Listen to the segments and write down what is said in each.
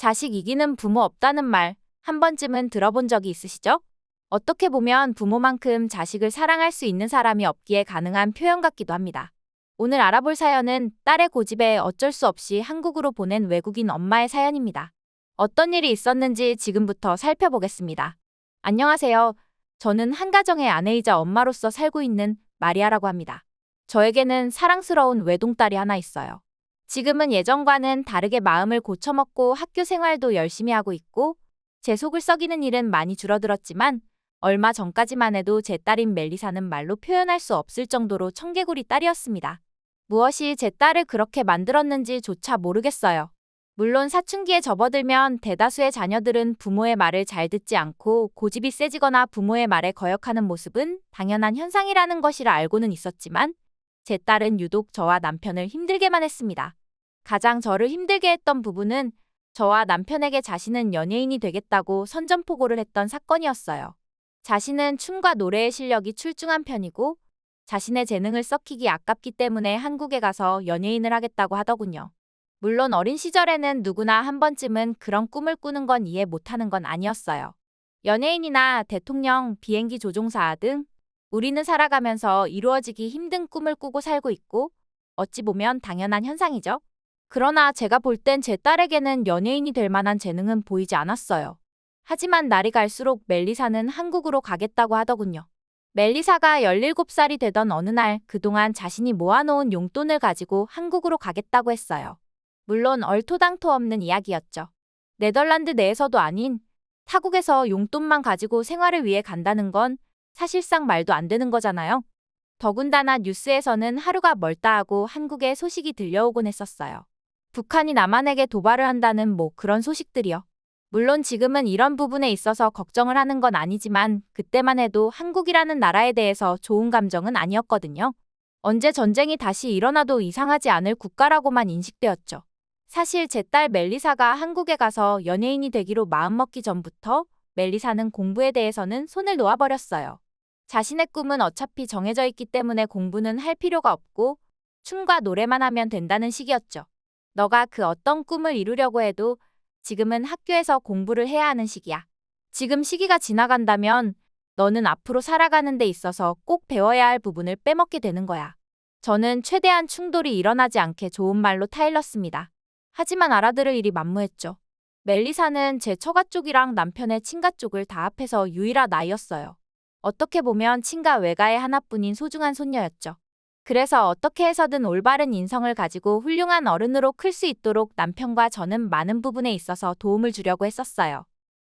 자식 이기는 부모 없다는 말 한 번쯤은 들어본 적이 있으시죠? 어떻게 보면 부모만큼 자식을 사랑할 수 있는 사람이 없기에 가능한 표현 같기도 합니다. 오늘 알아볼 사연은 딸의 고집에 어쩔 수 없이 한국으로 보낸 외국인 엄마의 사연입니다. 어떤 일이 있었는지 지금부터 살펴보겠습니다. 안녕하세요. 저는 한 가정의 아내이자 엄마로서 살고 있는 마리아라고 합니다. 저에게는 사랑스러운 외동딸이 하나 있어요. 지금은 예전과는 다르게 마음을 고쳐먹고 학교 생활도 열심히 하고 있고 제 속을 썩이는 일은 많이 줄어들었지만 얼마 전까지만 해도 제 딸인 멜리사는 말로 표현할 수 없을 정도로 청개구리 딸이었습니다. 무엇이 제 딸을 그렇게 만들었는지조차 모르겠어요. 물론 사춘기에 접어들면 대다수의 자녀들은 부모의 말을 잘 듣지 않고 고집이 세지거나 부모의 말에 거역하는 모습은 당연한 현상이라는 것이라 알고는 있었지만 제 딸은 유독 저와 남편을 힘들게만 했습니다. 가장 저를 힘들게 했던 부분은 저와 남편에게 자신은 연예인이 되겠다고 선전포고를 했던 사건이었어요. 자신은 춤과 노래의 실력이 출중한 편이고 자신의 재능을 썩히기 아깝기 때문에 한국에 가서 연예인을 하겠다고 하더군요. 물론 어린 시절에는 누구나 한 번쯤은 그런 꿈을 꾸는 건 이해 못하는 건 아니었어요. 연예인이나 대통령, 비행기 조종사 등 우리는 살아가면서 이루어지기 힘든 꿈을 꾸고 살고 있고 어찌 보면 당연한 현상이죠. 그러나 제가 볼 땐 제 딸에게는 연예인이 될 만한 재능은 보이지 않았어요. 하지만 날이 갈수록 멜리사는 한국으로 가겠다고 하더군요. 멜리사가 17살이 되던 어느 날 그동안 자신이 모아놓은 용돈을 가지고 한국으로 가겠다고 했어요. 물론 얼토당토 없는 이야기였죠. 네덜란드 내에서도 아닌 타국에서 용돈만 가지고 생활을 위해 간다는 건 사실상 말도 안 되는 거잖아요. 더군다나 뉴스에서는 하루가 멀다 하고 한국에 소식이 들려오곤 했었어요. 북한이 남한에게 도발을 한다는 그런 소식들이요. 물론 지금은 이런 부분에 있어서 걱정을 하는 건 아니지만 그때만 해도 한국이라는 나라에 대해서 좋은 감정은 아니었거든요. 언제 전쟁이 다시 일어나도 이상하지 않을 국가라고만 인식되었죠. 사실 제 딸 멜리사가 한국에 가서 연예인이 되기로 마음먹기 전부터 멜리사는 공부에 대해서는 손을 놓아버렸어요. 자신의 꿈은 어차피 정해져 있기 때문에 공부는 할 필요가 없고 춤과 노래만 하면 된다는 식이었죠. 너가 그 어떤 꿈을 이루려고 해도 지금은 학교에서 공부를 해야 하는 시기야. 지금 시기가 지나간다면 너는 앞으로 살아가는 데 있어서 꼭 배워야 할 부분을 빼먹게 되는 거야. 저는 최대한 충돌이 일어나지 않게 좋은 말로 타일렀습니다. 하지만 알아들을 일이 만무했죠. 멜리사는 제 처가 쪽이랑 남편의 친가 쪽을 다 합해서 유일한 아이였어요. 어떻게 보면 친가 외가의 하나뿐인 소중한 손녀였죠. 그래서 어떻게 해서든 올바른 인성을 가지고 훌륭한 어른으로 클 수 있도록 남편과 저는 많은 부분에 있어서 도움을 주려고 했었어요.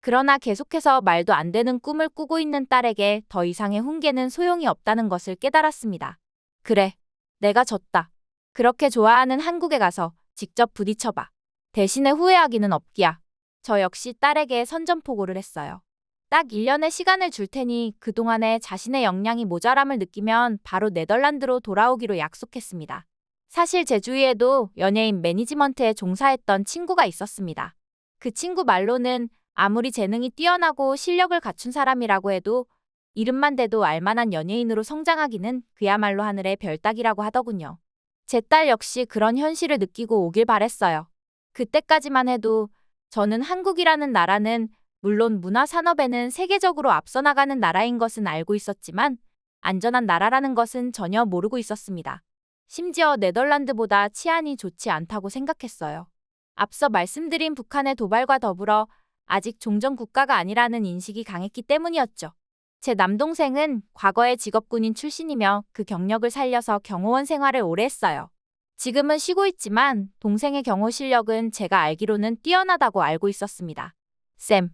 그러나 계속해서 말도 안 되는 꿈을 꾸고 있는 딸에게 더 이상의 훈계는 소용이 없다는 것을 깨달았습니다. 그래, 내가 졌다. 그렇게 좋아하는 한국에 가서 직접 부딪혀봐. 대신에 후회하기는 없기야. 저 역시 딸에게 선전포고를 했어요. 딱 1년의 시간을 줄 테니 그동안에 자신의 역량이 모자람을 느끼면 바로 네덜란드로 돌아오기로 약속했습니다. 사실 제 주위에도 연예인 매니지먼트에 종사했던 친구가 있었습니다. 그 친구 말로는 아무리 재능이 뛰어나고 실력을 갖춘 사람이라고 해도 이름만 대도 알만한 연예인으로 성장하기는 그야말로 하늘의 별 따기라고 하더군요. 제 딸 역시 그런 현실을 느끼고 오길 바랬어요. 그때까지만 해도 저는 한국이라는 나라는 물론 문화 산업에는 세계적으로 앞서 나가는 나라인 것은 알고 있었지만 안전한 나라라는 것은 전혀 모르고 있었습니다. 심지어 네덜란드보다 치안이 좋지 않다고 생각했어요. 앞서 말씀드린 북한의 도발과 더불어 아직 종전 국가가 아니라는 인식이 강했기 때문이었죠. 제 남동생은 과거에 직업군인 출신이며 그 경력을 살려서 경호원 생활을 오래 했어요. 지금은 쉬고 있지만 동생의 경호 실력은 제가 알기로는 뛰어나다고 알고 있었습니다. 쌤,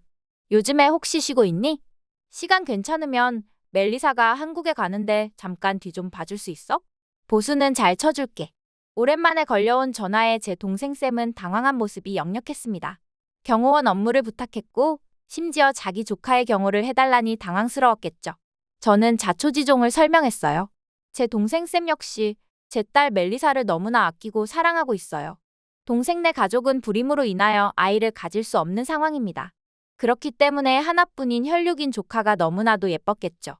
요즘에 혹시 쉬고 있니? 시간 괜찮으면 멜리사가 한국에 가는데 잠깐 뒤 좀 봐줄 수 있어? 보수는 잘 쳐줄게. 오랜만에 걸려온 전화에 제 동생쌤은 당황한 모습이 역력했습니다. 경호원 업무를 부탁했고 심지어 자기 조카의 경호를 해달라니 당황스러웠겠죠. 저는 자초지종을 설명했어요. 제 동생쌤 역시 제 딸 멜리사를 너무나 아끼고 사랑하고 있어요. 동생네 가족은 불임으로 인하여 아이를 가질 수 없는 상황입니다. 그렇기 때문에 하나뿐인 혈육인 조카가 너무나도 예뻤겠죠.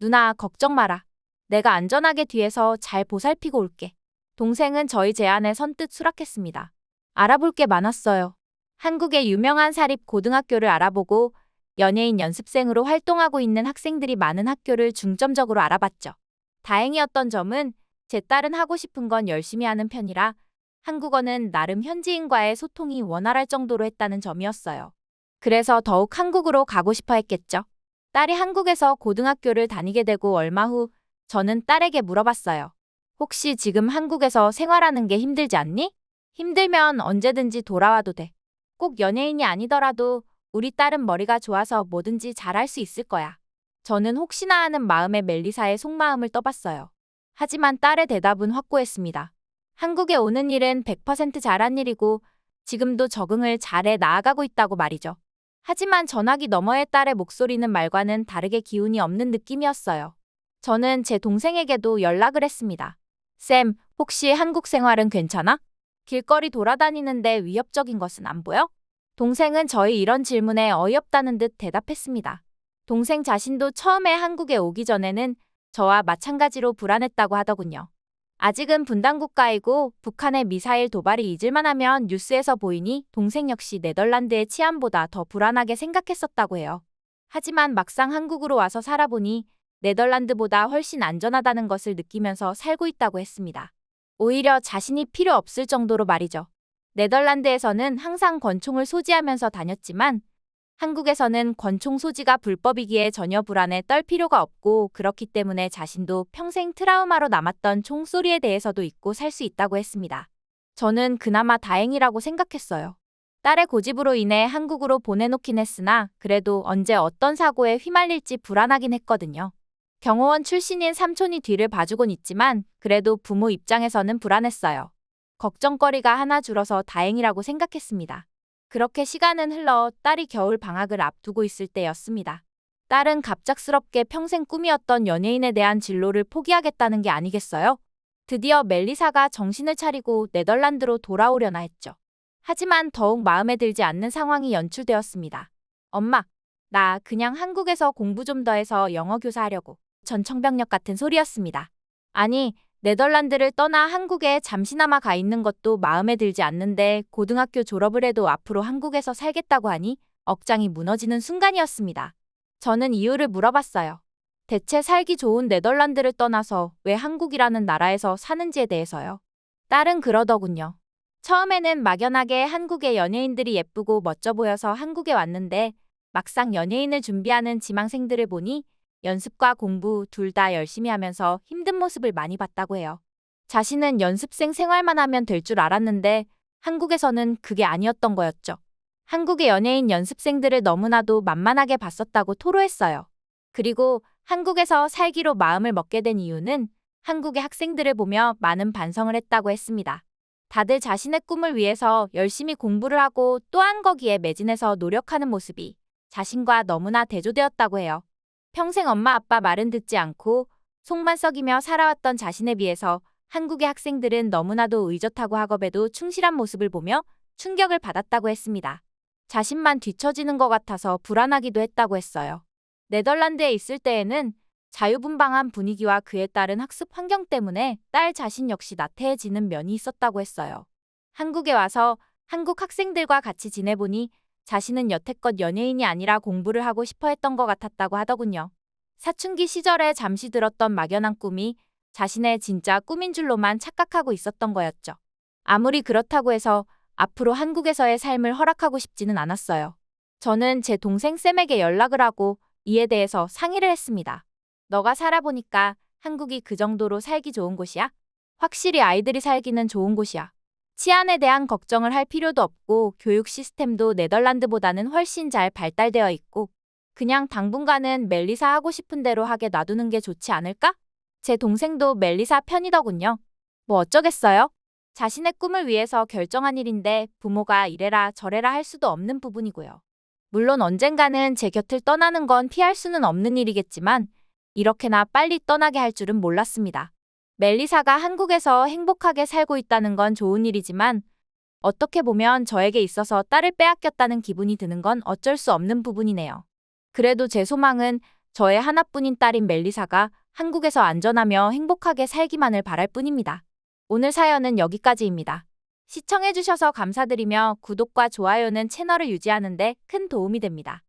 누나, 걱정 마라. 내가 안전하게 뒤에서 잘 보살피고 올게. 동생은 저희 제안에 선뜻 수락했습니다. 알아볼 게 많았어요. 한국의 유명한 사립 고등학교를 알아보고 연예인 연습생으로 활동하고 있는 학생들이 많은 학교를 중점적으로 알아봤죠. 다행이었던 점은 제 딸은 하고 싶은 건 열심히 하는 편이라 한국어는 나름 현지인과의 소통이 원활할 정도로 했다는 점이었어요. 그래서 더욱 한국으로 가고 싶어 했겠죠. 딸이 한국에서 고등학교를 다니게 되고 얼마 후 저는 딸에게 물어봤어요. 혹시 지금 한국에서 생활하는 게 힘들지 않니? 힘들면 언제든지 돌아와도 돼. 꼭 연예인이 아니더라도 우리 딸은 머리가 좋아서 뭐든지 잘할 수 있을 거야. 저는 혹시나 하는 마음에 멜리사의 속마음을 떠봤어요. 하지만 딸의 대답은 확고했습니다. 한국에 오는 일은 100% 잘한 일이고 지금도 적응을 잘해 나아가고 있다고 말이죠. 하지만 전화기 너머의 딸의 목소리는 말과는 다르게 기운이 없는 느낌이었어요. 저는 제 동생에게도 연락을 했습니다. 쌤, 혹시 한국 생활은 괜찮아? 길거리 돌아다니는데 위협적인 것은 안 보여? 동생은 저희 이런 질문에 어이없다는 듯 대답했습니다. 동생 자신도 처음에 한국에 오기 전에는 저와 마찬가지로 불안했다고 하더군요. 아직은 분단국가이고 북한의 미사일 도발이 잊을만 하면 뉴스에서 보이니 동생 역시 네덜란드의 치안보다 더 불안하게 생각했었다고 해요. 하지만 막상 한국으로 와서 살아보니 네덜란드보다 훨씬 안전하다는 것을 느끼면서 살고 있다고 했습니다. 오히려 자신이 필요 없을 정도로 말이죠. 네덜란드에서는 항상 권총을 소지하면서 다녔지만 한국에서는 권총 소지가 불법이기에 전혀 불안에 떨 필요가 없고 그렇기 때문에 자신도 평생 트라우마로 남았던 총소리에 대해서도 잊고 살 수 있다고 했습니다. 저는 그나마 다행이라고 생각했어요. 딸의 고집으로 인해 한국으로 보내놓긴 했으나 그래도 언제 어떤 사고에 휘말릴지 불안하긴 했거든요. 경호원 출신인 삼촌이 뒤를 봐주곤 있지만 그래도 부모 입장에서는 불안했어요. 걱정거리가 하나 줄어서 다행이라고 생각했습니다. 그렇게 시간은 흘러 딸이 겨울 방학을 앞두고 있을 때였습니다. 딸은 갑작스럽게 평생 꿈이었던 연예인에 대한 진로를 포기하겠다는 게 아니겠어요? 드디어 멜리사가 정신을 차리고 네덜란드로 돌아오려나 했죠. 하지만 더욱 마음에 들지 않는 상황이 연출되었습니다. 엄마, 나 그냥 한국에서 공부 좀 더 해서 영어 교사하려고. 전청병력 같은 소리였습니다. 아니, 네덜란드를 떠나 한국에 잠시나마 가 있는 것도 마음에 들지 않는데 고등학교 졸업을 해도 앞으로 한국에서 살겠다고 하니 억장이 무너지는 순간이었습니다. 저는 이유를 물어봤어요. 대체 살기 좋은 네덜란드를 떠나서 왜 한국이라는 나라에서 사는지에 대해서요. 딸은 그러더군요. 처음에는 막연하게 한국의 연예인들이 예쁘고 멋져 보여서 한국에 왔는데 막상 연예인을 준비하는 지망생들을 보니 연습과 공부 둘 다 열심히 하면서 힘든 모습을 많이 봤다고 해요. 자신은 연습생 생활만 하면 될 줄 알았는데 한국에서는 그게 아니었던 거였죠. 한국의 연예인 연습생들을 너무나도 만만하게 봤었다고 토로했어요. 그리고 한국에서 살기로 마음을 먹게 된 이유는 한국의 학생들을 보며 많은 반성을 했다고 했습니다. 다들 자신의 꿈을 위해서 열심히 공부를 하고 또한 거기에 매진해서 노력하는 모습이 자신과 너무나 대조되었다고 해요. 평생 엄마 아빠 말은 듣지 않고 속만 썩이며 살아왔던 자신에 비해서 한국의 학생들은 너무나도 의젓하고 학업에도 충실한 모습을 보며 충격을 받았다고 했습니다. 자신만 뒤처지는 것 같아서 불안하기도 했다고 했어요. 네덜란드에 있을 때에는 자유분방한 분위기와 그에 따른 학습 환경 때문에 딸 자신 역시 나태해지는 면이 있었다고 했어요. 한국에 와서 한국 학생들과 같이 지내보니 자신은 여태껏 연예인이 아니라 공부를 하고 싶어 했던 것 같았다고 하더군요. 사춘기 시절에 잠시 들었던 막연한 꿈이 자신의 진짜 꿈인 줄로만 착각하고 있었던 거였죠. 아무리 그렇다고 해서 앞으로 한국에서의 삶을 허락하고 싶지는 않았어요. 저는 제 동생 쌤에게 연락을 하고 이에 대해서 상의를 했습니다. 너가 살아보니까 한국이 그 정도로 살기 좋은 곳이야? 확실히 아이들이 살기는 좋은 곳이야. 치안에 대한 걱정을 할 필요도 없고 교육 시스템도 네덜란드보다는 훨씬 잘 발달되어 있고 그냥 당분간은 멜리사 하고 싶은 대로 하게 놔두는 게 좋지 않을까? 제 동생도 멜리사 편이더군요. 뭐 어쩌겠어요? 자신의 꿈을 위해서 결정한 일인데 부모가 이래라 저래라 할 수도 없는 부분이고요. 물론 언젠가는 제 곁을 떠나는 건 피할 수는 없는 일이겠지만 이렇게나 빨리 떠나게 할 줄은 몰랐습니다. 멜리사가 한국에서 행복하게 살고 있다는 건 좋은 일이지만 어떻게 보면 저에게 있어서 딸을 빼앗겼다는 기분이 드는 건 어쩔 수 없는 부분이네요. 그래도 제 소망은 저의 하나뿐인 딸인 멜리사가 한국에서 안전하며 행복하게 살기만을 바랄 뿐입니다. 오늘 사연은 여기까지입니다. 시청해주셔서 감사드리며 구독과 좋아요는 채널을 유지하는 데 큰 도움이 됩니다.